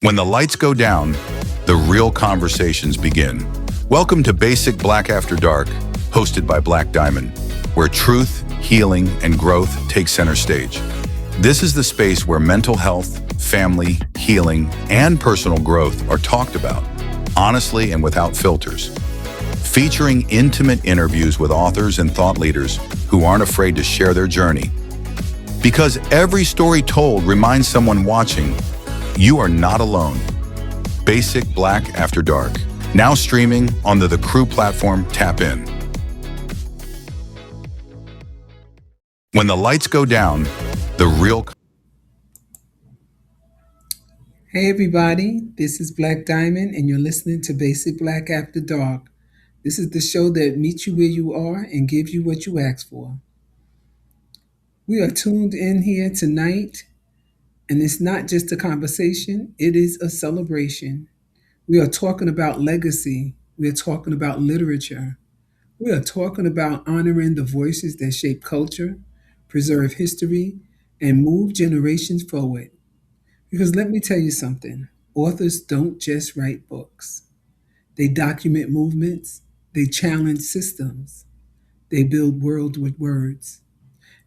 When the lights go down, the real conversations begin. Welcome to Basic Blaque After Dark, hosted by Blaque Diamond, where truth, healing, and growth take center stage. This is the space where mental health, family, healing, and personal growth are talked about, honestly and without filters. Featuring intimate interviews with authors and thought leaders who aren't afraid to share their journey. Because every story told reminds someone watching, you are not alone. Basic Blaque After Dark, now streaming on the Crew platform. Tap in. When the lights go down, the real... Hey everybody, this is Blaque Diamond and you're listening to Basic Blaque After Dark. This is the show that meets you where you are and gives you what you ask for. We are tuned in here tonight, and it's not just a conversation, it is a celebration. We are talking about legacy. We are talking about literature. We are talking about honoring the voices that shape culture, preserve history, and move generations forward. Because let me tell you something, authors don't just write books. They document movements, they challenge systems, they build worlds with words.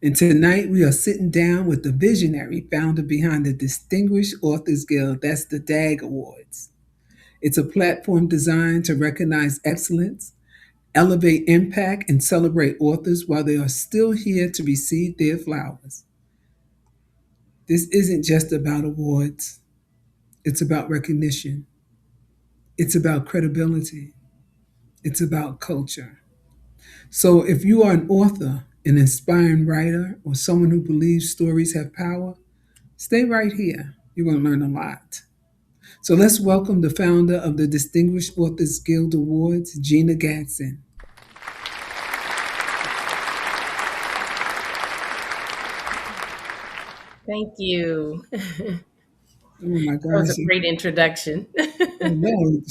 And tonight we are sitting down with the visionary founder behind the Distinguished Authors Guild, that's the DAG Awards. It's a platform designed to recognize excellence, elevate impact, and celebrate authors while they are still here to receive their flowers. This isn't just about awards, it's about recognition, it's about credibility, it's about culture. So if you are an author, an inspiring writer, or someone who believes stories have power, stay right here. You're going to learn a lot. So let's welcome the founder of the Distinguished Authors Guild Awards, Gina Gadsden. Thank you. Oh my That was gosh. a great introduction. No,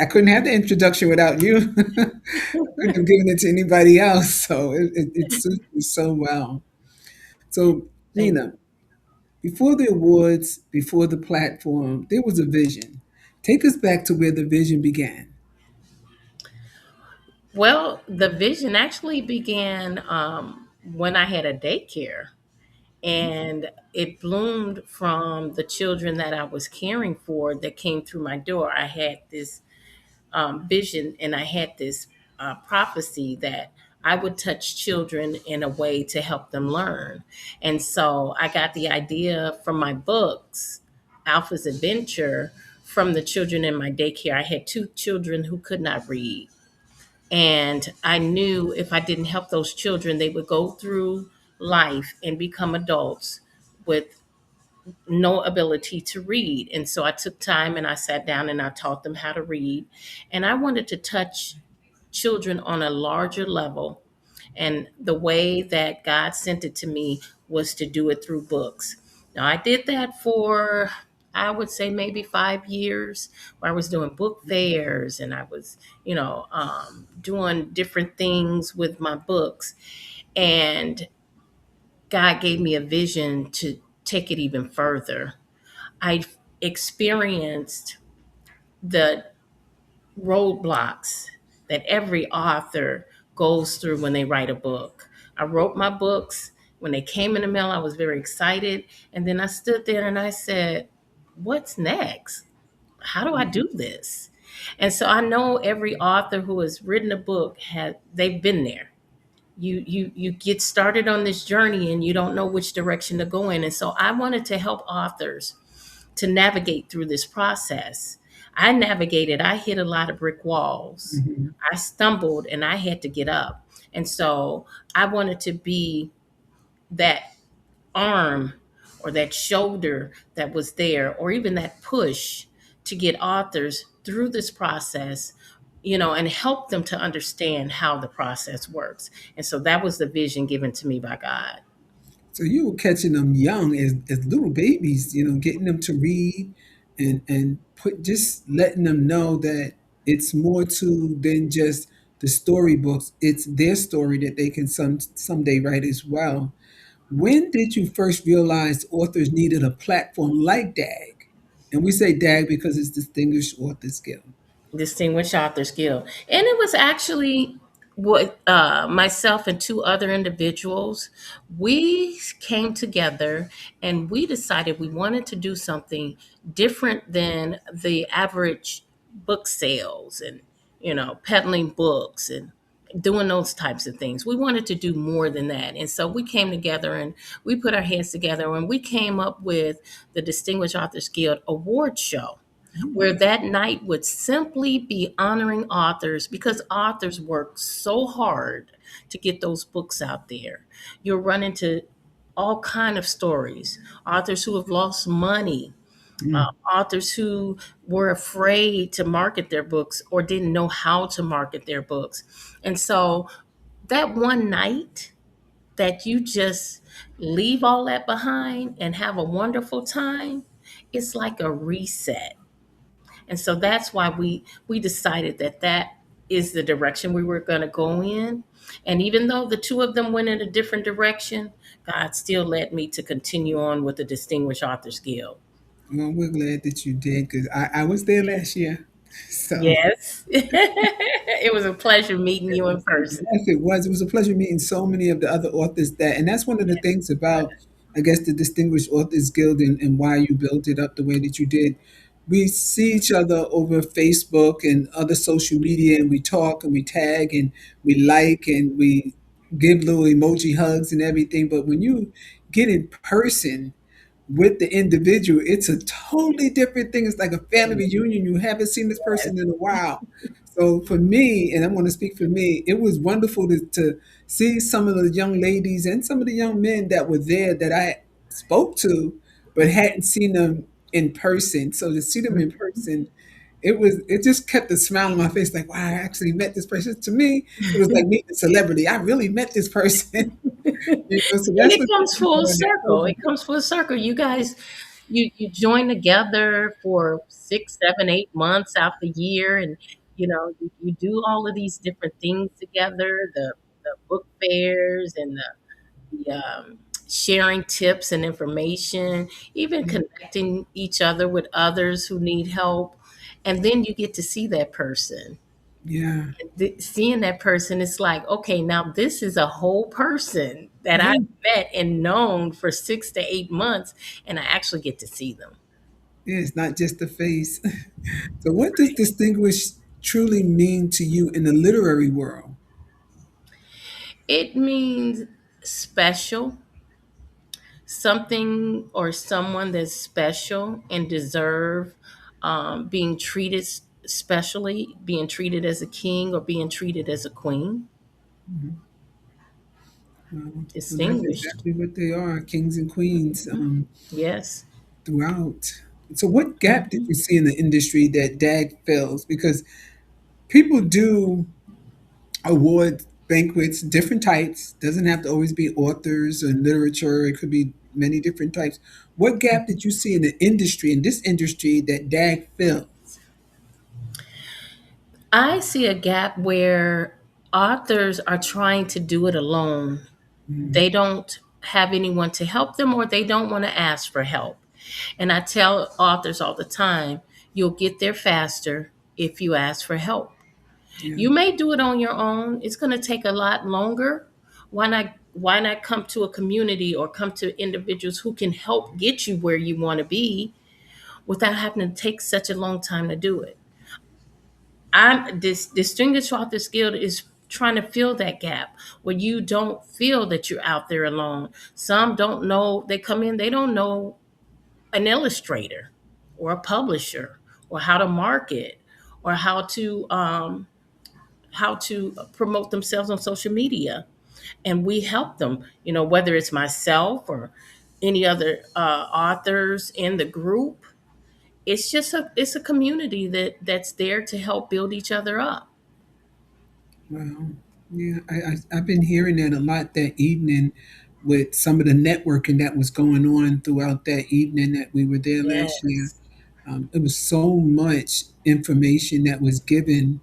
I couldn't have the introduction without you. Couldn't have given it to anybody else. So it suits you so well. So, Thank Gina, before the awards, before the platform, there was a vision. Take us back to where the vision began. Well, the vision actually began when I had a daycare, and it bloomed from the children that I was caring for that came through my door. I had this vision, and I had this prophecy that I would touch children in a way to help them learn. And so I got the idea from my books, Alpha's Adventure, from the children in my daycare. I had two children who could not read. And I knew if I didn't help those children, they would go through life and become adults with no ability to read. And so I took time and I sat down and I taught them how to read. And I wanted to touch children on a larger level. And the way that God sent it to me was to do it through books. Now, I did that for, I would say, maybe 5 years, where I was doing book fairs and I was, doing different things with my books. And God gave me a vision to take it even further. I experienced the roadblocks that every author goes through when they write a book. I wrote my books. When they came in the mail, I was very excited. And then I stood there and I said, what's next? how do I do this? And so I know every author who has written a book had they've been there. You get started on this journey and you don't know which direction to go in. And so I wanted to help authors to navigate through this process. I navigated, I hit a lot of brick walls. Mhm. I stumbled and I had to get up. And so I wanted to be that arm or that shoulder that was there, or even that push to get authors through this process, and help them to understand how the process works. And so that was the vision given to me by God. So you were catching them young as little babies, getting them to read and put just letting them know that it's more to than just the storybooks. It's their story that they can someday write as well. When did you first realize authors needed a platform like DAG? And we say DAG because it's Distinguished Authors Guild. Distinguished Authors Guild. And it was actually what myself and two other individuals, we came together and we decided we wanted to do something different than the average book sales and, peddling books and doing those types of things. We wanted to do more than that. And so we came together and we put our heads together and we came up with the Distinguished Authors Guild Award Show, where that night would simply be honoring authors because authors work so hard to get those books out there. You'll run into all kind of stories, authors who have lost money, Mm, authors who were afraid to market their books or didn't know how to market their books. And so that one night that you just leave all that behind and have a wonderful time, it's like a reset. And so that's why we decided that that is the direction we were going to go in. And even though the two of them went in a different direction, God still led me to continue on with the Distinguished Authors Guild. well, we're glad that you did because I was there last year. So Yes. It was a pleasure meeting you in person. yes, it was. It was a pleasure meeting so many of the other authors and that's one of the things about, I guess, the Distinguished Authors Guild and why you built it up the way that you did. We see each other over Facebook and other social media, and we talk and we tag and we like and we give little emoji hugs and everything. But when you get in person with the individual, it's a totally different thing. It's like a family reunion. You haven't seen this person in a while. So for me, and I'm going to speak for me, it was wonderful to see some of the young ladies and some of the young men that were there that I spoke to, but hadn't seen them in person. So to see them in person, it just kept a smile on my face, like, wow, I actually met this person. To me, it was like meeting a celebrity. I really met this person. So And that's it what comes full circle. It comes full circle. You guys, you join together for 6, 7, 8 months out the year, and you do all of these different things together. The book fairs and the sharing tips and information, even connecting each other with others who need help, and then you get to see that person. yeah. Seeing that person, it's like, okay, now this is a whole person that Yeah. I've met and known for 6 to 8 months, and I actually get to see them. Yeah, it's not just the face. So, what does distinguish truly mean to you in the literary world? It means special, something or someone that's special and deserve being treated specially, being treated as a king or being treated as a queen. Mhm. Well, that's Distinguished. exactly what they are, kings and queens, Yes. throughout. So, what gap did Mhm. you see in the industry that DAG fills? Because people do award banquets, different types. Doesn't have to always be authors or literature. It could be many different types. What gap did you see in the industry, in this industry, that DAG fills? I see a gap where authors are trying to do it alone. Mhm. They don't have anyone to help them or they don't want to ask for help. And I tell authors all the time, you'll get there faster if you ask for help. Yeah, You may do it on your own. It's going to take a lot longer. Why not come to a community or come to individuals who can help get you where you want to be? without having to take such a long time to do it. I'm this Distinguished Authors Guild is trying to fill that gap where you don't feel that you're out there alone. Some don't know, they come in, they don't know an illustrator or a publisher or how to market or how to promote themselves on social media, and we help them. Whether it's myself or any other authors in the group, it's a community that's there to help build each other up. Wow. Yeah, I've been hearing that a lot that evening with some of the networking that was going on throughout that evening that we were there last year. Yes. It was so much information that was given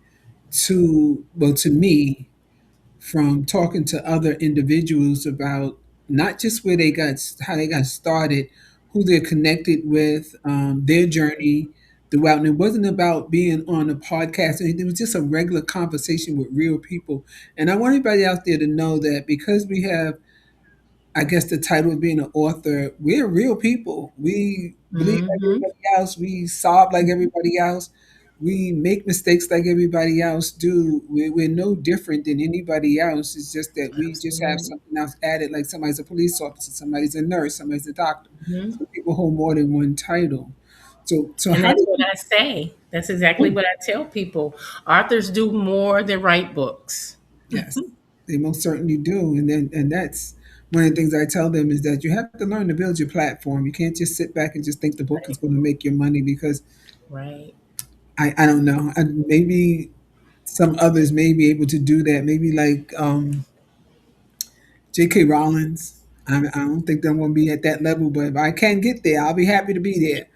to, well, to me, from talking to other individuals about not just where they got, how they got started, who they're connected with, their journey throughout. And it wasn't about being on a podcast or anything. It was just a regular conversation with real people. And I want everybody out there to know that because we have, I guess, the title of being an author, we're real people. We believe like Hmm. everybody else. We sob like everybody else. We make mistakes like everybody else do. We're no different than anybody else. It's just that we just have Absolutely. something else added, like somebody's a police officer, somebody's a nurse, somebody's a doctor. Hmm. Some people hold more than one title. So And how that's did what you? I say. That's exactly Oh, what I tell people. Authors do more than write books. yes, they most certainly do. And that's one of the things I tell them is that you have to learn to build your platform. You can't just sit back and just think the book is Right. going to make your money because Right. I don't know. Maybe some others may be able to do that. Maybe like J.K. Rowling's. I don't think I'm going to be at that level, but if I can get there, I'll be happy to be there.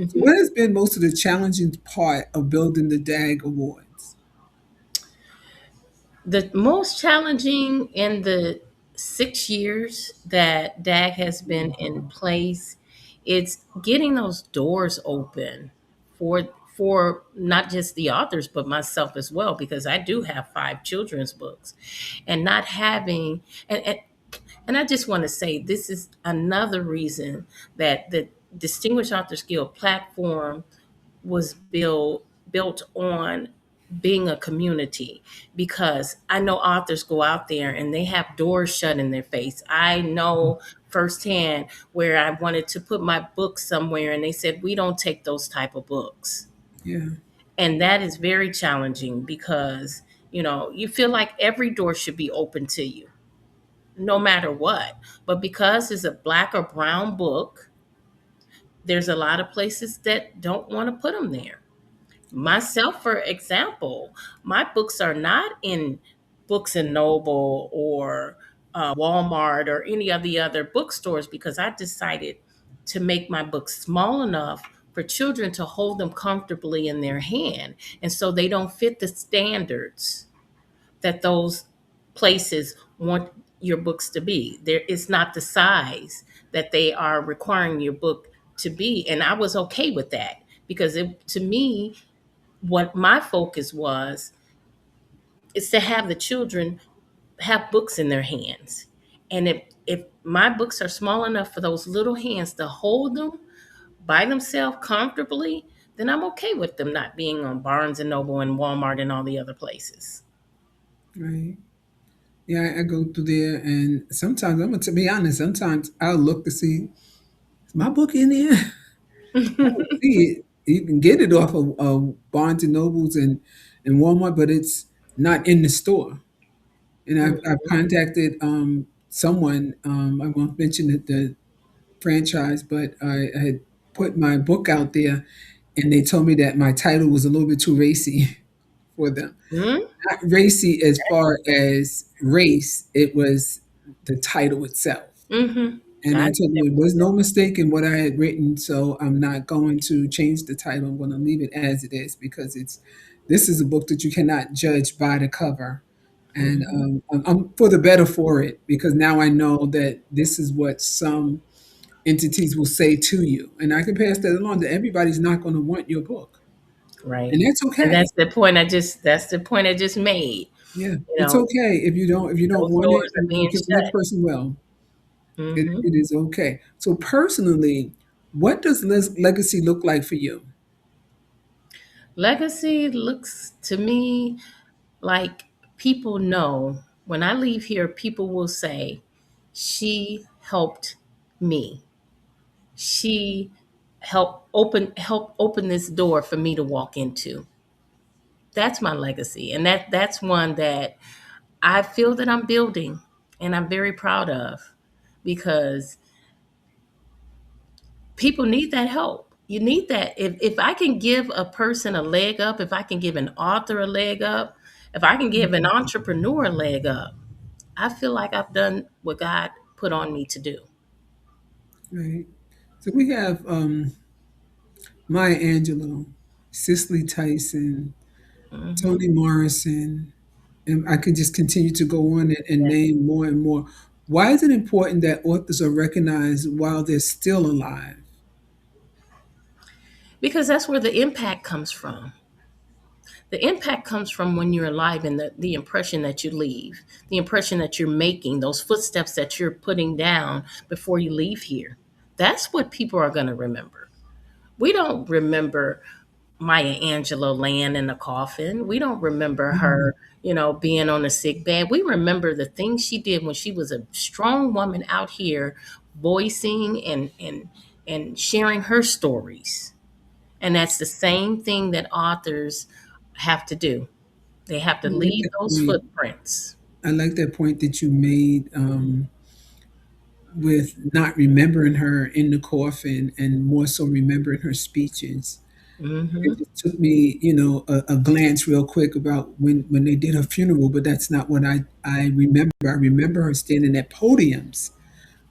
So, what has been most of the challenging part of building the DAG Awards? The most challenging in the 6 years that DAG has been in place, it's getting those doors open for not just the authors but myself as well, because I do have 5 children's books, and not having and I just want to say this is another reason that the Distinguished Authors Guild platform was built on being a community, because I know authors go out there and they have doors shut in their face. I know firsthand where I wanted to put my book somewhere and they said we don't take those type of books. Yeah, And that is very challenging because you feel like every door should be open to you no matter what. But because it's a black or brown book, there's a lot of places that don't want to put them there. Myself, for example, my books are not in Books and Noble or Walmart or any of the other bookstores, because I decided to make my books small enough for children to hold them comfortably in their hand. And so they don't fit the standards that those places want your books to be. There, it's not the size that they are requiring your book to be. And I was okay with that because to me, what my focus was is to have the children have books in their hands. And if my books are small enough for those little hands to hold them by themselves comfortably, then I'm okay with them not being on Barnes and Noble and Walmart and all the other places. right. Yeah, I go through there, and sometimes I'm gonna to be honest. Sometimes I'll look to see is my book in there. I don't see it. You can get it off of Barnes and Nobles and Walmart, but it's not in the store. And I've Mhm. contacted someone. I won't mention the franchise, but I had put my book out there, and they told me that my title was a little bit too racy for them. Mhm. Not racy as far as race; it was the title itself. Mhm. And I I told them understand it what was you're no mistake in what I had written, so I'm not going to change the title. I'm going to leave it as it is because this is a book that you cannot judge by the cover, and saying. Mhm. I'm for the better for it because now I know that this is what some entities will say to you, and I can pass that along. That everybody's not going to want your book, Right. and that's And okay. that's the point I just made. Yeah, You it's know, okay if you don't those want it, doors are being because the next shut. person will. Mhm. It is okay. So personally, What does legacy look like for you? Legacy looks to me like people know when I leave here, people will say, she helped me. She help open this door for me to walk into. That's my legacy. And that's one that I feel that I'm building and I'm very proud of because people need that help. You need that. If I can give a person a leg up, if I can give an author a leg up, if I can give an entrepreneur a leg up, I feel like I've done what God put on me to do. Right. So we have Maya Angelou, Cicely Tyson, Hmm. Toni Morrison, and I could just continue to go on and name more and more. Why is it important that authors are recognized while they're still alive? Because that's where the impact comes from. The impact comes from when you're alive and the impression that you leave, the impression that you're making, those footsteps that you're putting down before you leave here. That's what people are going to remember. We don't remember Maya Angelou laying in a coffin. We don't remember Mm, her, being on a sick bed. We remember the things she did when she was a strong woman out here voicing and sharing her stories. And that's the same thing that authors have to do. They have to I like leave that those point. footprints. I like that point that you made with not remembering her in the coffin and more so remembering her speeches. It Hmm. just took me, a glance real quick about when they did her funeral, but that's not what I remember. I remember her standing at podiums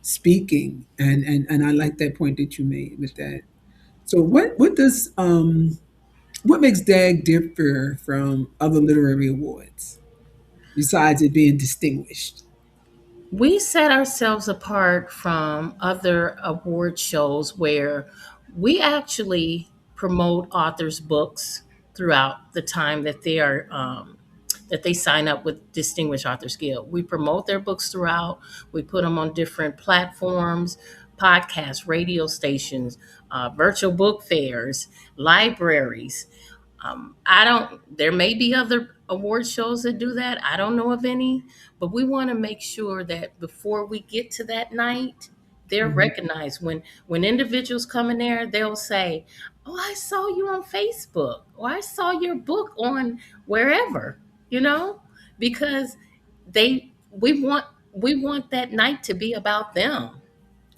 speaking, and I like that point that you made with that. So what makes DAG differ from other literary awards besides it being distinguished? We set ourselves apart from other award shows where we actually promote authors' books throughout the time that they sign up with Distinguished Authors Guild. We promote their books throughout. We put them on different platforms, podcasts, radio stations, virtual book fairs, libraries. I don't, there may be other award shows that do that. I don't know of any, but we want to make sure that before we get to that night, they're Mhm. recognized. When individuals come in there, they'll say, "Oh, I saw you on Facebook, or I saw your book on wherever," you know, because they we want that night to be about them.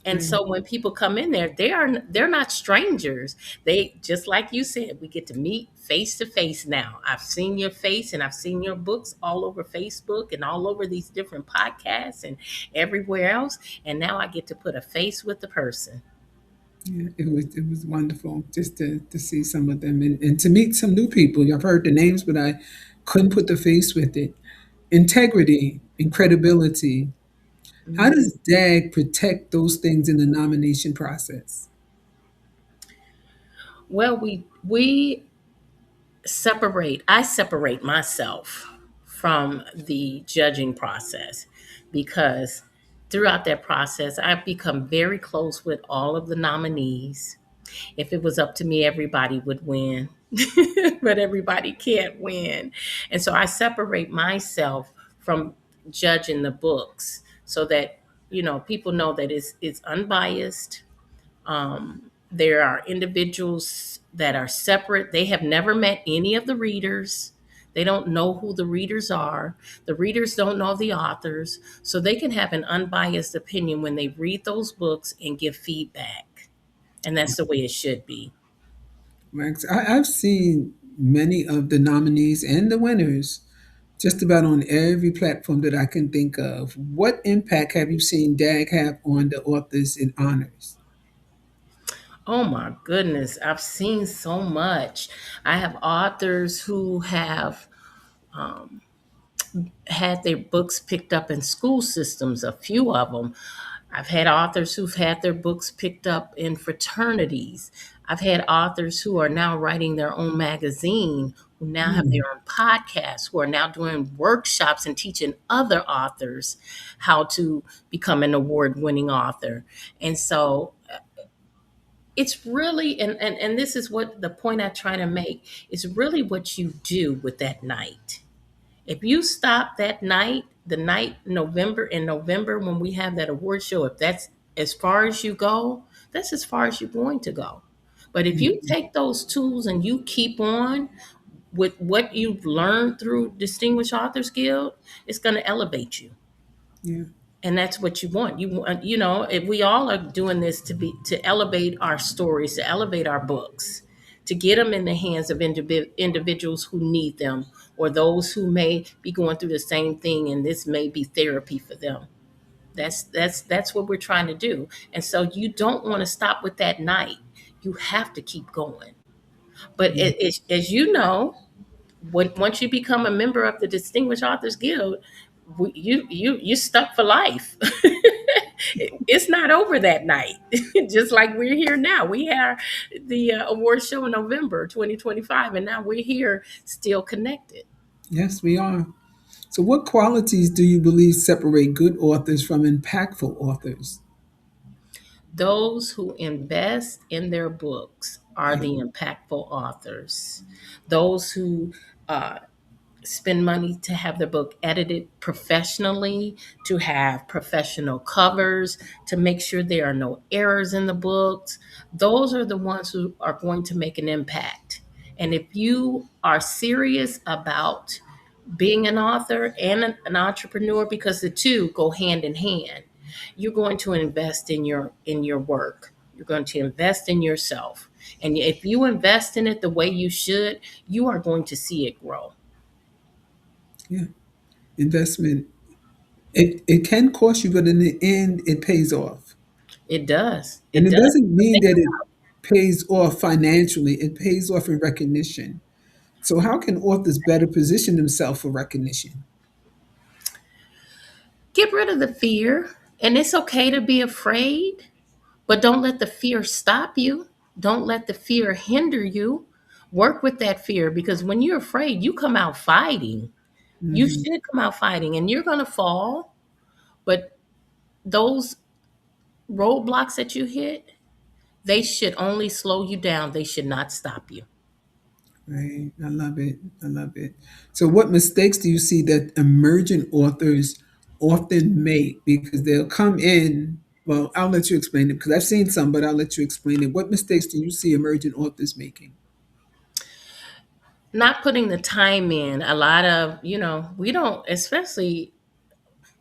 And Right. so when people come in there, they're not strangers. They, just like you said, we get to meet face to face now. I've seen your face and I've seen your books all over Facebook and all over these different podcasts and everywhere else. And now I get to put a face with the person. Yeah, it was wonderful just to see some of them and to meet some new people. I've heard the names, but I couldn't put the face with it. Integrity and credibility. How Mhm. does DAG protect those things in the nomination process? Well, I separate myself from the judging process because throughout that process, I've become very close with all of the nominees. If it was up to me, everybody would win, but everybody can't win. And so I separate myself from judging the books so that, people know that it's unbiased. There are individuals that are separate. They have never met any of the readers. They don't know who the readers are. The readers don't know the authors. So they can have an unbiased opinion when they read those books and give feedback. And that's the way it should be. Max, I've seen many of the nominees and the winners just about on every platform that I can think of. What impact have you seen DAG have on the authors in honors? Oh my goodness, I've seen so much. I have authors who have had their books picked up in school systems, a few of them. I've had authors who've had their books picked up in fraternities. I've had authors who are now writing their own magazine, who now have Mm, their own podcasts, who are now doing workshops and teaching other authors how to become an award winning author. And so it's really, and this is what the point I try to make, is really what you do with that night. If you stop that night, the night November, in November when we have that award show, if that's as far as you go, that's as far as you're going to go. But if you Mhm. take those tools and you keep on with what you've learned through Distinguished Authors Guild, it's going to elevate you. Yeah. And that's what you want. You want, if we all are doing this to elevate our stories, to elevate our books, to get them in the hands of individuals who need them, or those who may be going through the same thing, and this may be therapy for them. That's what we're trying to do. And so you don't want to stop with that night. You have to keep going. But Yeah. as you know, once you become a member of the Distinguished Authors Guild, you stuck for life. It's not over that night. Just like we're here now. We had the award show in November 2025, and now we're here still connected. Yes, we are. So, what qualities do you believe separate good authors from impactful authors? Those who invest in their books are Yeah. the impactful authors. Those who spend money to have their book edited professionally, to have professional covers, to make sure there are no errors in the books. Those are the ones who are going to make an impact. And if you are serious about being an author and an entrepreneur, because the two go hand in hand, you're going to invest in your work. You're going to invest in yourself. And if you invest in it the way you should, you are going to see it grow. Yeah. Investment. It can cost you, but in the end, it pays off. It does. And It it does. doesn't But mean think that it pays off financially, it pays off in recognition. So, how can authors better position themselves for recognition? Get rid of the fear. And it's okay to be afraid, but don't let the fear stop you. Don't let the fear hinder you. Work with that fear, because when you're afraid, you come out fighting. You Mhm. should come out fighting, and you're going to fall. But those roadblocks that you hit, they should only slow you down. They should not stop you. Right. I love it. I love it. So, what mistakes do you see that emerging authors often make? Because they'll come in, well, I'll let you explain it because I've seen some, but I'll let you explain it. What mistakes do you see emerging authors making? Not putting the time in. A lot of, we don't, especially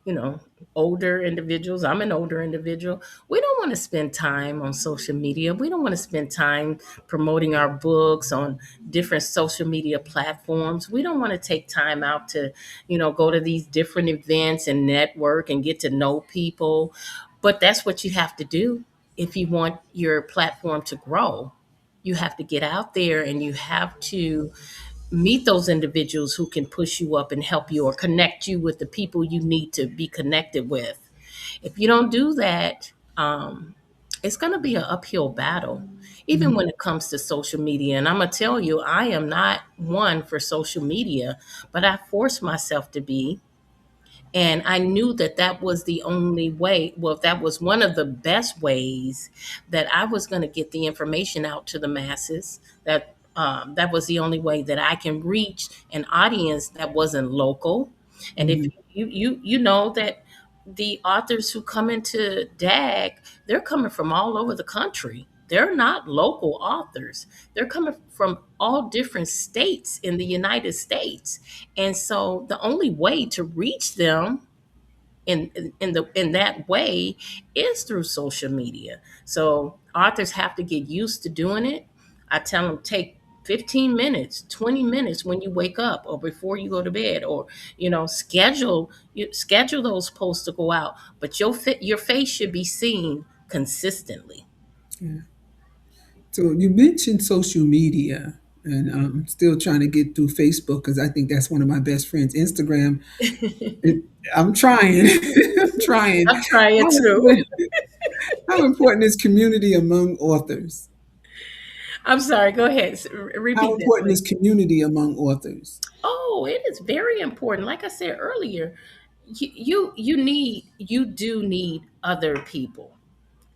you know, older individuals. I'm an older individual. We don't want to spend time on social media. We don't want to spend time promoting our books on different social media platforms. We don't want to take time out to, go to these different events and network and get to know people. But that's what you have to do if you want your platform to grow. You have to get out there and you have to meet those individuals who can push you up and help you or connect you with the people you need to be connected with. If you don't do that, it's going to be an uphill battle, even when it comes to social media. And I'm going to tell you, I am not one for social media, but I force myself to be, and I knew that that was the only way. Well, that was one of the best ways that I was going to get the information out to the masses. That was the only way that I can reach an audience that wasn't local. And if Mhm. you know that the authors who come into DAG, they're coming from all over the country. They're not local authors. They're coming from all different states in the United States. And so the only way to reach them in that way is through social media. So authors have to get used to doing it. I tell them take 15 minutes, 20 minutes when you wake up or before you go to bed, or schedule those posts to go out, but your face should be seen consistently. Yeah. So, you mentioned social media, and I'm still trying to get through Facebook because I think that's one of my best friends. Instagram, it, I'm trying. I'm trying. I'm trying How to. important, how important is community among authors? I'm sorry, go ahead. How Repeat that, important is please. community among authors? Oh, it is very important. Like I said earlier, you do need other people.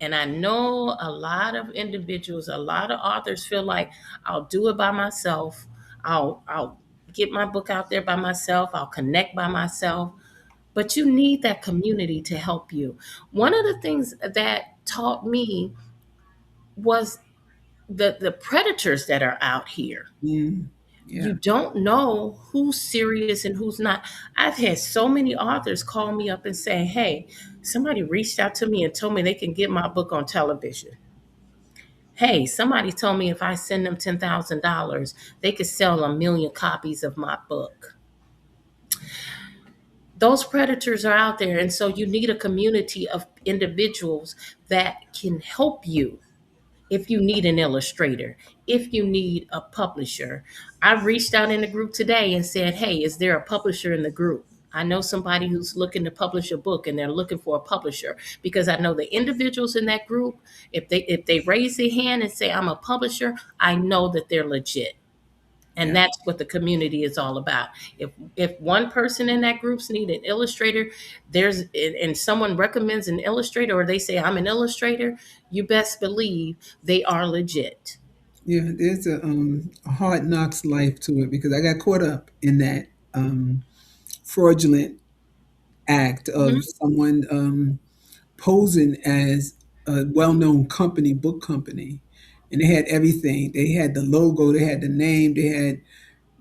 And I know a lot of individuals, a lot of authors feel like I'll do it by myself. I'll get my book out there by myself. I'll connect by myself. But you need that community to help you. One of the things that taught me was the predators that are out here. Mm, You yeah. don't know who's serious and who's not. I've had so many authors call me up and say, "Hey, somebody reached out to me and told me they can get my book on television. Hey, somebody told me if I send them $10,000, they could sell 1 million copies of my book." Those predators are out there. And so you need a community of individuals that can help you. If you need an illustrator, if you need a publisher. I reached out in the group today and said, "Hey, is there a publisher in the group? I know somebody who's looking to publish a book and they're looking for a publisher," because I know the individuals in that group, if they raise their hand and say I'm a publisher, I know that they're legit. And Yeah. that's what the community is all about. If one person in that group's need an illustrator, there's and someone recommends an illustrator or they say I'm an illustrator, you best believe they are legit. Yeah, there's a hard knocks life to it because I got caught up in that fraudulent act of Mhm. someone posing as a well-known company, book company, and they had everything. They had the logo, they had the name, they had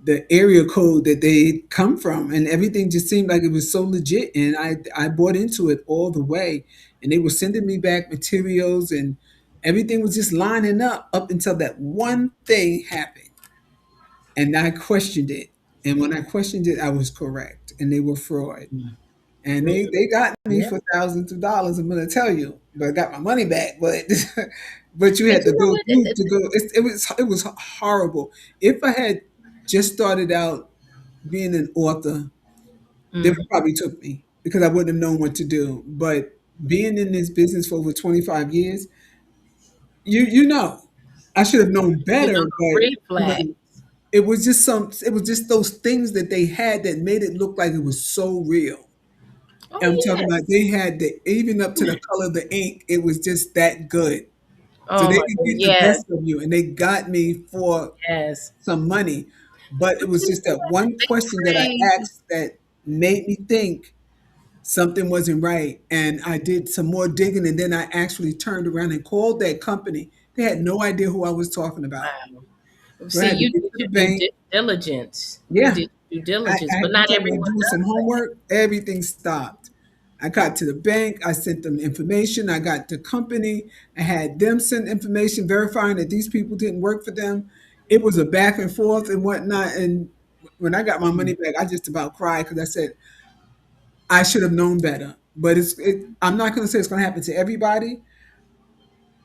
the area code that they come from, and everything just seemed like it was so legit. And I bought into it all the way, and they were sending me back materials, and everything was just lining up until that one thing happened, and I questioned it. And when I questioned it, I was correct, and they were fraud. And Mhm. they got me Yeah. for thousands of dollars. I'm going to tell you, but I got my money back. But but you But had to you know go what? through to go. It was horrible. If I had just started out being an author, they Mhm. probably took me because I wouldn't have known what to do. But being in this business for over 25 years, you know, I should have known You better. know the red But flag. it was just it was just those things that they had that made it look like it was so real. Oh And I'm talking about yes. they had the even up to the color of the ink, it was just that good. So Oh they my could God. get the Yes. best of you, and they got me for Yes. some money. But it But was you know just that what? one They question that pray. I asked that made me think something wasn't right. And I did some more digging, and then I actually turned around and called that company. They had no idea who I was talking about. Wow. So I See, had to you get did to the your bank. diligence. You Yeah, did due I diligence, had but to not tell them I everyone doing some does that. homework. Everything stopped. I got to the bank. I sent them information. I got the company. I had them send information verifying that these people didn't work for them. It was a back and forth and whatnot. And when I got my money back, I just about cried because I said I should have known better. But I'm not going to say it's going to happen to everybody,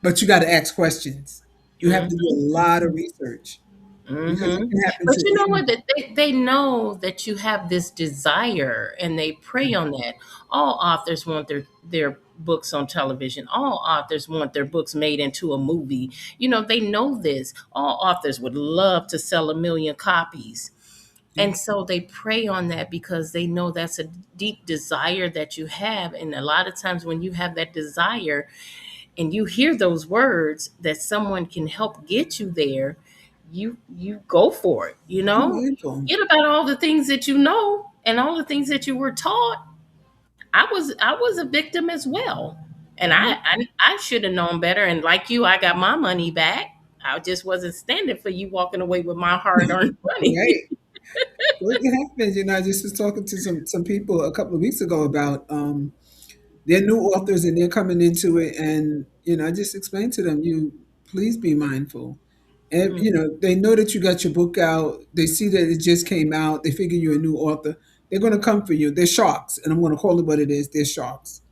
but you got to ask questions. You have to do a Mhm. lot of research because it Hmm. can happen But to you know what? anyone. That they know that you have this desire and they prey on that. All authors want their books on television. All authors want their books made into a movie. You know, they know this. All authors would love to sell 1 million copies. Yeah, And so they prey on that because they know that's a deep desire that you have. And a lot of times when you have that desire, and you hear those words that someone can help get you there, you go for it, you're mindful. forget about all the things that you know and all the things that you were taught. I was a victim as well, and I should have known better, and like you, I got my money back. I just wasn't standing for you walking away with my hard-earned Right. money. Well, it happens. I just was talking to some people a couple of weeks ago about they're new authors and they're coming into it, and I just explained to them, you please be mindful. And Mm, they know that you got your book out. They see that it just came out. They figure you're a new author. They're going to come for you. They're sharks, and I'm going to call it what it is. They're sharks.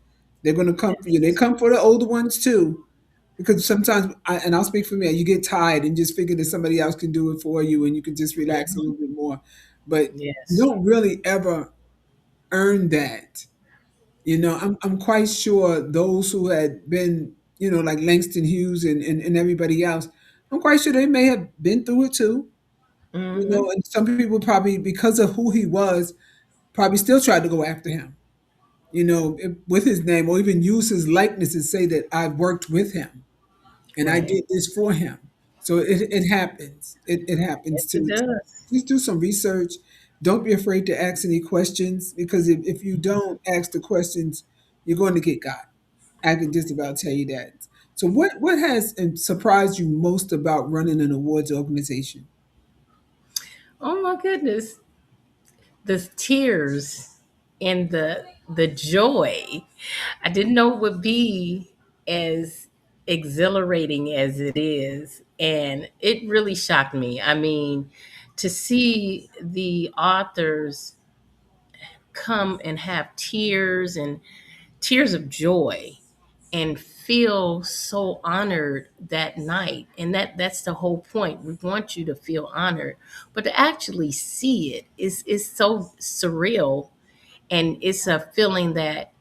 They're going to come for you. They yes. come for the older ones too, because sometimes, and I'll speak for me, you get tired and just figure that somebody else can do it for you, and you can just relax a Mhm. little bit more. But you Yes. don't really ever earn that. I'm quite sure those who had been, like Langston Hughes and everybody else, I'm quite sure they may have been through it too. Hmm. And some people probably, because of who he was, probably still tried to go after him. with his name, or even use his likeness and say that I worked with him and I Right. did this for him. So it happens. It happens Yes, it does. just do some research. Don't be afraid to ask any questions, because if you don't ask the questions, you're going to get got. I can just about tell you that. So what has surprised you most about running an awards organization? Oh my goodness. The tears and the joy. I didn't know it would be as exhilarating as it is. And it really shocked me. I mean, to see the authors come and have tears and tears of joy and feel so honored that night, and that's the whole point. We want you to feel honored, but to actually see it is so surreal, and it's a feeling that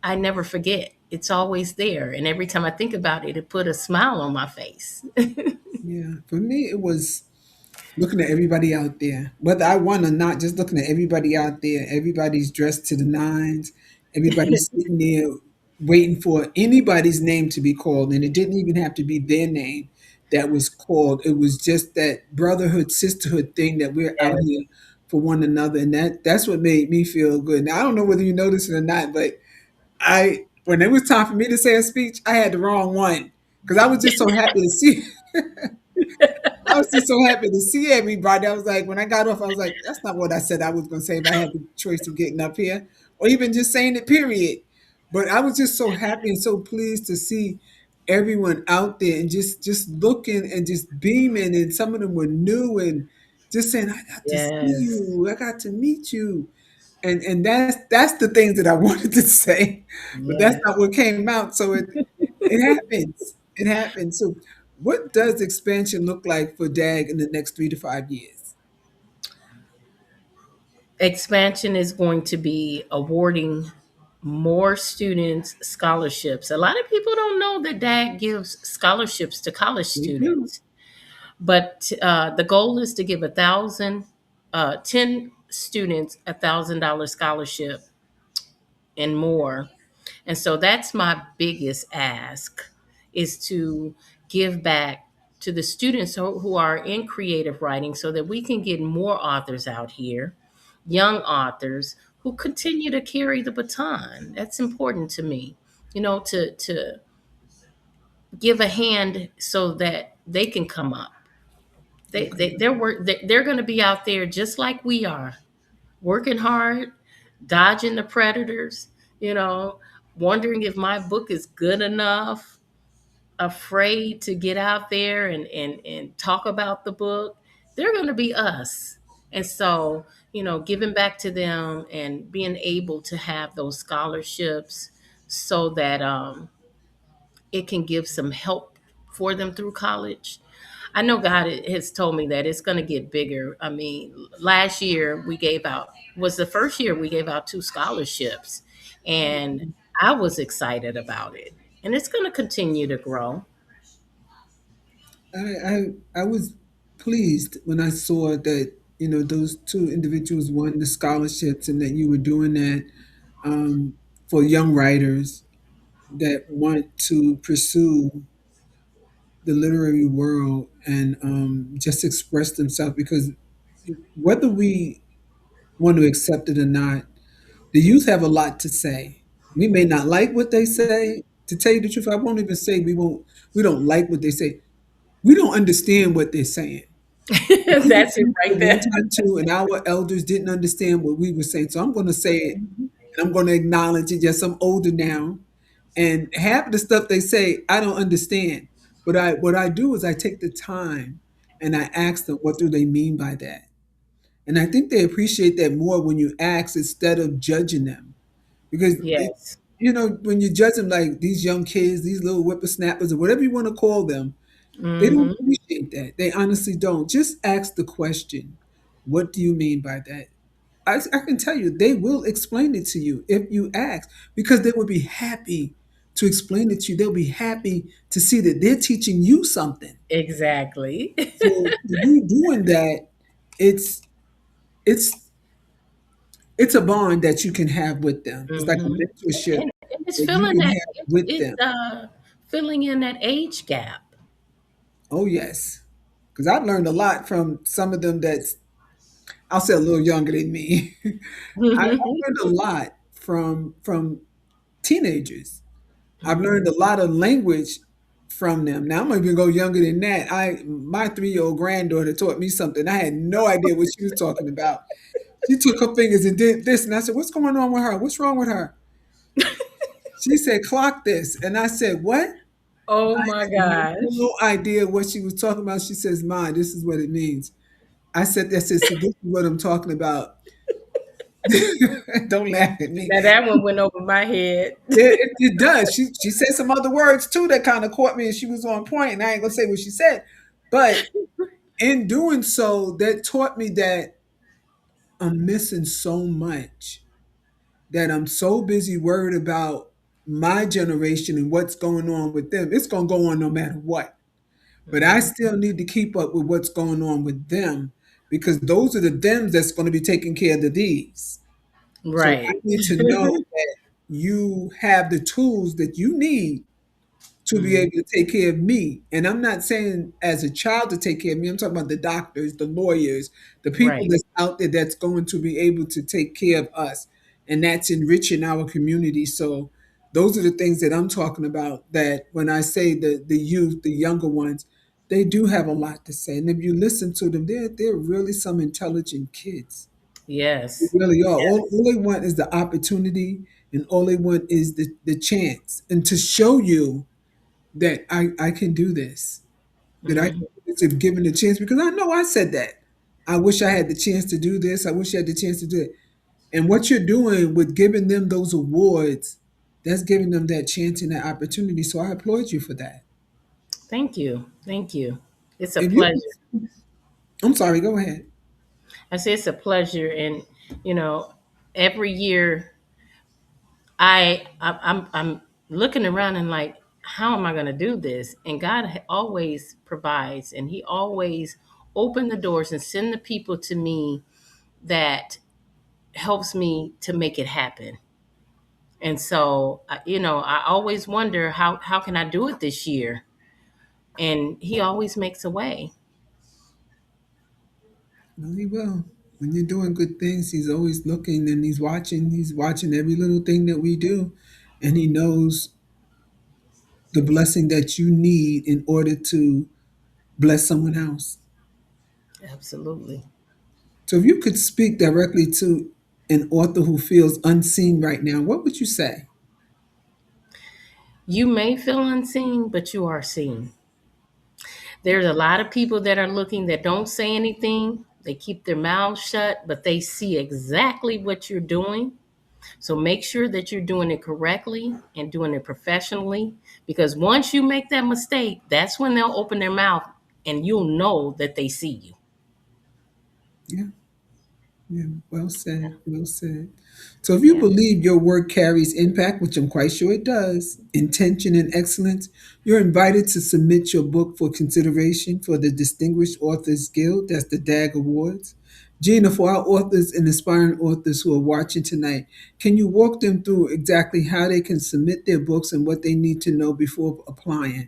I never forget. It's always there, and every time I think about it, it put a smile on my face. Yeah, for me, it was looking at everybody out there, whether I won or not, just looking at everybody out there. Everybody's dressed to the nines. Everybody's sitting there waiting for anybody's name to be called. And it didn't even have to be their name that was called. It was just that brotherhood, sisterhood thing that we're out Yes, here for one another. And that's what made me feel good. Now, I don't know whether you noticed it or not, but when it was time for me to say a speech, I had the wrong one because I was just so happy to see. I was just so happy to see everybody. I was like, when I got off, I was like, that's not what I said I was going to say if I had the choice of getting up here or even just saying it, period. But I was just so happy and so pleased to see everyone out there and just looking and just beaming. And some of them were new and just saying, I got to see yes, you. I got to meet you. And that's the things that I wanted to say, but that's yes. not what came out. So it happens. It happens. So, what does expansion look like for DAG in the next 3 to 5 years? Expansion is going to be awarding more students scholarships. A lot of people don't know that DAG gives scholarships to college We do. students, but the goal is to give 10 students $1,000 scholarship and more. And so that's my biggest ask, is to give back to the students who are in creative writing so that we can get more authors out here, young authors who continue to carry the baton. That's important to me, to give a hand so that they can come up. Okay. They're going to be out there just like we are, working hard, dodging the predators, you know, wondering if my book is good enough, afraid to get out there and talk about the book. They're going to be us. And so, giving back to them and being able to have those scholarships so that it can give some help for them through college. I know God has told me that it's going to get bigger. I mean, last year was the first year we gave out two scholarships, and I was excited about it. And it's going to continue to grow. I was pleased when I saw that those two individuals won the scholarships and that you were doing that for young writers that want to pursue the literary world and just express themselves, because whether we want to accept it or not, the youth have a lot to say. We may not like what they say. To tell you the truth, I won't even say we don't like what they say. We don't understand what they're saying. We were That's it people right at one there. time too, and our elders didn't understand what we were saying. So I'm going to say it, and I'm going to acknowledge it. Yes, I'm older now, and half of the stuff they say I don't understand. But what I do is I take the time and I ask them what do they mean by that, and I think they appreciate that more when you ask instead of judging them, because Yes. when you judge them like these young kids, these little whippersnappers or whatever you want to call them, they don't Hmm. appreciate that. They honestly don't. Just ask the question, what do you mean by that? I can tell you, they will explain it to you if you ask, because they will be happy to explain it to you. They'll be happy to see that they're teaching you something. Exactly. So you doing that, it's it's it's a bond that you can have with them. It's like a Hmm. mentorship And it's that you filling can that have with it's them. filling in that age gap. Oh yes, because I've learned a lot from some of them that's, I'll say, a little younger than me. I've learned a lot from teenagers. I've learned Mhm. a lot of language from them. Now I'm gonna even go younger than that. My 3-year-old granddaughter taught me something. I had no idea what she was talking about. She took her fingers and did this, and I said, "What's going on with her? What's wrong with her?" She said, "Clock this," and I said, "What?" Oh I my had gosh. no idea what she was talking about. She says, "Ma, this is what it means." I said, "See, this is what I'm talking about." Don't laugh at me. Now that one went over my head. It does. She said some other words too that kind of caught me, and she was on point. And I ain't gonna say what she said, but in doing so, that taught me that I'm missing so much. That I'm so busy worried about my generation and what's going on with them. It's gonna go on no matter what. But I Mhm. still need to keep up with what's going on with them because those are the thems that's going to be taking care of the these. So I Right. need to know that you have the tools that you need to be Mhm. able to take care of me. And I'm not saying as a child to take care of me. I'm talking about the doctors, the lawyers, the people Right. that's out there that's going to be able to take care of us. And that's enriching our community. So those are the things that I'm talking about that when I say the youth, the younger ones, they do have a lot to say. And if you listen to them, they're really some intelligent kids. They Yes. really are. All Yes. they want is the opportunity and all they want is the chance and to show you that I can do this, that I can Mhm. do this if given the chance, because I know I said that. I wish I had the chance to do this. I wish I had the chance to do it. And what you're doing with giving them those awards, that's giving them that chance and that opportunity. So I applaud you for that. Thank you. Thank you. It's a If you, pleasure. I'm sorry, go ahead. I say it's a pleasure, and you know, every year I'm looking around and like, how am I going to do this? And God always provides, and He always open the doors and send the people to me that helps me to make it happen. And so, I always wonder how can I do it this year? And He always makes a way. Well, he will. When you're doing good things, he's always looking and he's watching. He's watching every little thing that we do. And he knows the blessing that you need in order to bless someone else. Absolutely. So if you could speak directly to an author who feels unseen right now, what would you say? You may feel unseen, but you are seen. There's a lot of people that are looking that don't say anything. They keep their mouths shut, but they see exactly what you're doing. So make sure that you're doing it correctly and doing it professionally, because once you make that mistake, that's when they'll open their mouth and you'll know that they see you. Yeah, yeah, well said, well said. So if you Yeah. believe your work carries impact, which I'm quite sure it does, intention and excellence, you're invited to submit your book for consideration for the Distinguished Authors Guild, that's the DAG Awards. Gina, for our authors and aspiring authors who are watching tonight, can you walk them through exactly how they can submit their books and what they need to know before applying?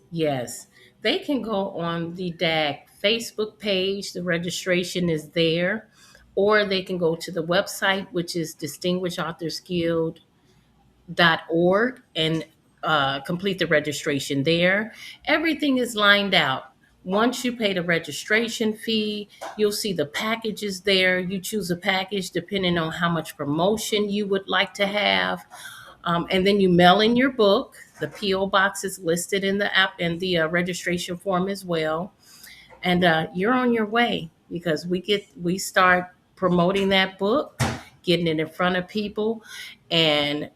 Yes, they can go on the DAG Facebook page. The registration is there. Or they can go to the website, which is distinguishedauthors.org, and complete the registration there. Everything is lined out. Once you pay the registration fee, you'll see the packages there. You choose a package depending on how much promotion you would like to have. And then you mail in your book. The PO box is listed in the app and the registration form as well. And you're on your way, because we start promoting that book, getting it in front of people. And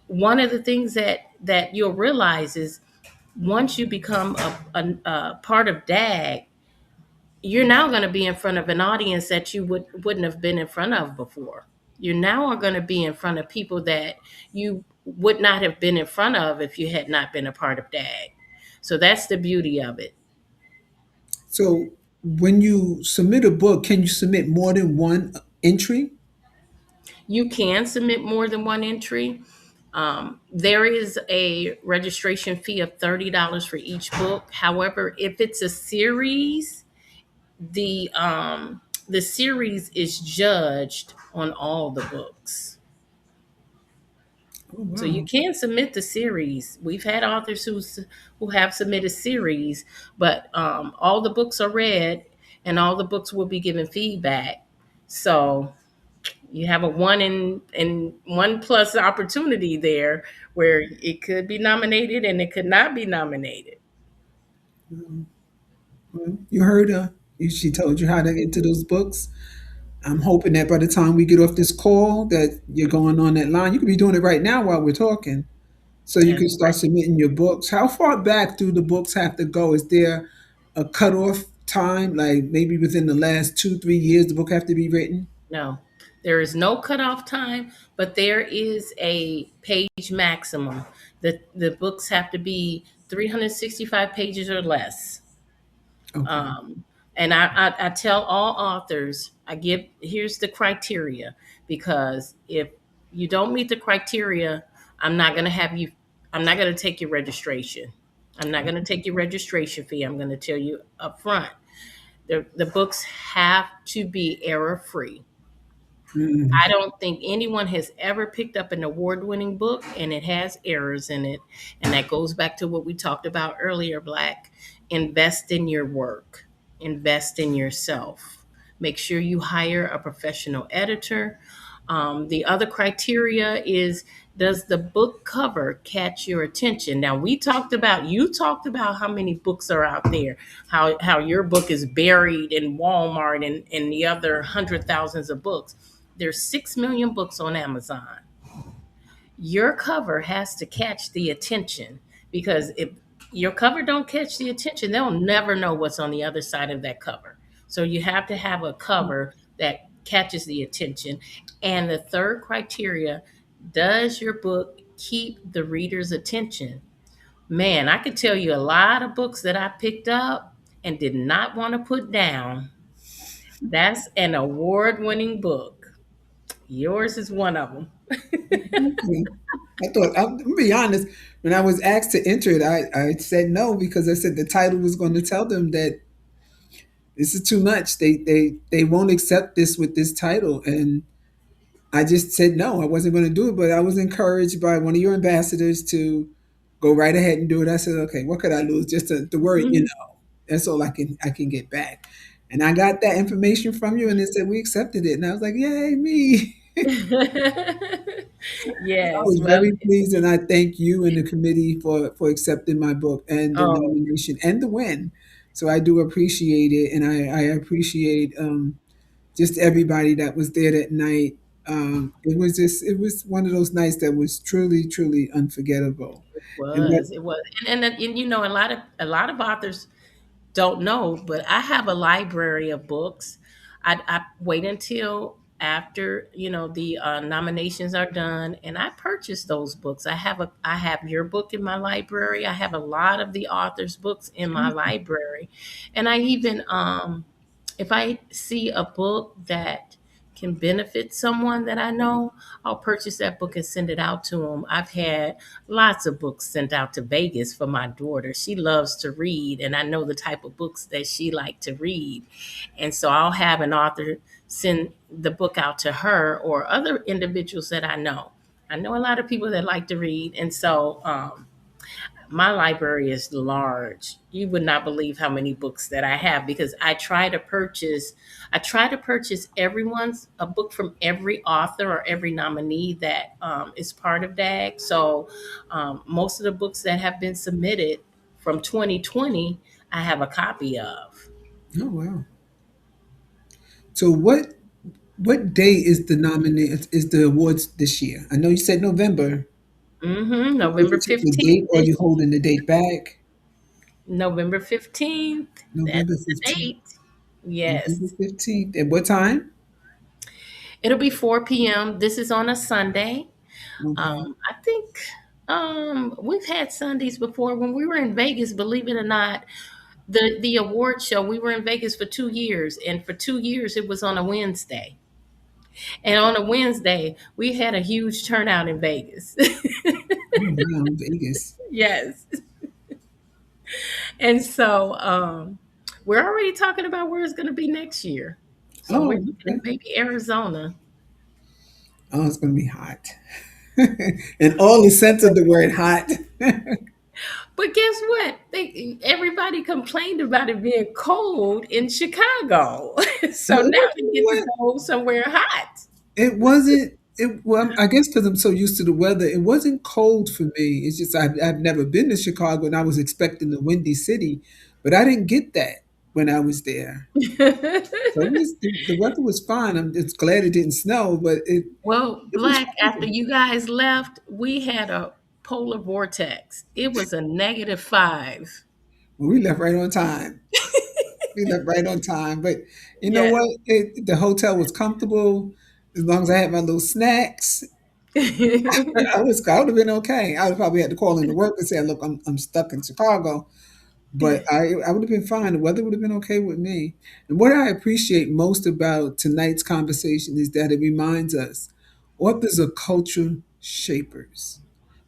one of the things that you'll realize is once you become a part of DAG, you're now going to be in front of an audience that you wouldn't have been in front of before. You now are going to be in front of people that you would not have been in front of if you had not been a part of DAG. So that's the beauty of it. So when you submit a book, can you submit more than one entry? You can submit more than one entry. There is a registration fee of $30 for each book. However, if it's a series, the series is judged on all the books. Oh So you wow. can submit the series. We've had authors who have submitted series, but all the books are read, and all the books will be given feedback. So you have a one plus opportunity there where it could be nominated and it could not be nominated. Well, you heard her. She told you how to get to those books. I'm hoping that by the time we get off this call, that you're going on that line. You could be doing it right now while we're talking, so you can That's start submitting your books. How far back do the books have to go? Is there a cutoff time, like maybe within the last 2, 3 years, the book have to be written? No, there is no cutoff time, but there is a page maximum. The books have to be 365 pages or less. Okay. Um, and I tell all authors, I give here's the criteria, because if you don't meet the criteria, I'm not going to have you. I'm not going to take your registration. I'm not going to take your registration fee. I'm going to tell you up front. The books have to be error free. I Mm. don't think anyone has ever picked up an award winning book and it has errors in it. And that goes back to what we talked about earlier, Black. Invest in your work, invest in yourself. Make sure you hire a professional editor. The other criteria is, does the book cover catch your attention? Now you talked about how many books are out there, how your book is buried in Walmart and the other hundred thousands of books. There's 6 million books on Amazon. Your cover has to catch the attention, because if your cover don't catch the attention, they'll never know what's on the other side of that cover. So you have to have a cover that catches the attention. And the third criteria, does your book keep the reader's attention? Man, I could tell you a lot of books that I picked up and did not want to put down. That's an award-winning book. Yours is one of them. Okay. I thought, I'm gonna be honest, when I was asked to enter it, I said no because I said the title was going to tell them that this is too much. They won't accept this with this title. And I just said no, I wasn't going to do it, but I was encouraged by one of your ambassadors to go right ahead and do it. I said, okay, what could I lose? Just the word, Mhm. that's all I can get back. And I got that information from you, and they said we accepted it, and I was like, yay, me! I Yes, was well, very pleased, and I thank you and the committee for accepting my book and the oh, nomination and the win. So I do appreciate it, and I appreciate just everybody that was there that night. It was one of those nights that was truly, truly unforgettable. And what it was, and you know, a lot of authors don't know, but I have a library of books. I wait until after the nominations are done, and I purchase those books. I have your book in my library. I have a lot of the authors' books in my library, and I even if I see a book that can benefit someone that I know, I'll purchase that book and send it out to them. I've had lots of books sent out to Vegas for my daughter. She loves to read, and I know the type of books that she likes to read. And so I'll have an author send the book out to her or other individuals that I know. I know a lot of people that like to read, and so my library is large. You would not believe how many books that I have, because I try to purchase everyone's a book from every author or every nominee that is part of DAG. So most of the books that have been submitted from 2020, I have a copy of. Oh wow! So what day is the awards this year? I know you said November. Is November it just the 15th date, or you holding the date back? November 15th. November That's the 15th. date. November Yes. 15th. At what time? It'll be 4 p.m. This is on a Sunday. Okay. I think we've had Sundays before. When we were in Vegas, believe it or not, the award show, we were in Vegas for 2 years, and for 2 years it was on a Wednesday. And on a Wednesday, we had a huge turnout in Vegas. Oh, wow, Vegas. Yes. And so we're already talking about where it's going to be next year. So we're Oh, looking okay. at maybe Arizona. Oh, it's going to be hot. In all the sense of the word hot. But guess what? Everybody complained about it being cold in Chicago. So Well, now you they know get to what? go somewhere hot. It wasn't. Well, I guess because I'm so used to the weather, it wasn't cold for me. It's just I've never been to Chicago, and I was expecting the windy city, but I didn't get that when I was there. So it was the weather was fine. I'm just glad it didn't snow, but Well, it was Black, after freezing. you guys left, we had a polar vortex. It was a -5. Well, we left right on time. We left right on time. But you know Yes. what? The hotel was comfortable as long as I had my little snacks. I would have been okay. I would probably had to call into work and say, "Look, I'm stuck in Chicago." But I would have been fine. The weather would have been okay with me. And what I appreciate most about tonight's conversation is that it reminds us authors are culture shapers.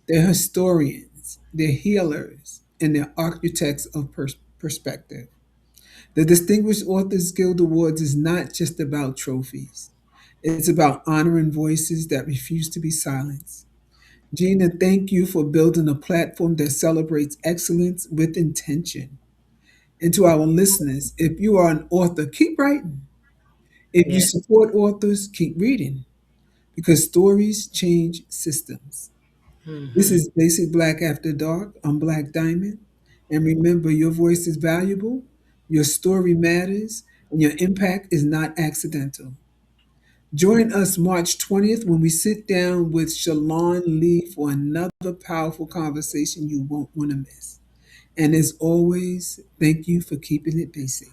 They're historians, they're healers, and they're architects of perspective. The Distinguished Authors Guild Awards is not just about trophies. It's about honoring voices that refuse to be silenced. Gina, thank you for building a platform that celebrates excellence with intention. And to our listeners, if you are an author, keep writing. If you Yeah. support authors, keep reading because stories change systems. This Hmm. is Basic Black After Dark. I'm Black Diamond. And remember, your voice is valuable, your story matters, and your impact is not accidental. Join us March 20th when we sit down with Shalon Lee for another powerful conversation you won't want to miss. And as always, thank you for keeping it basic.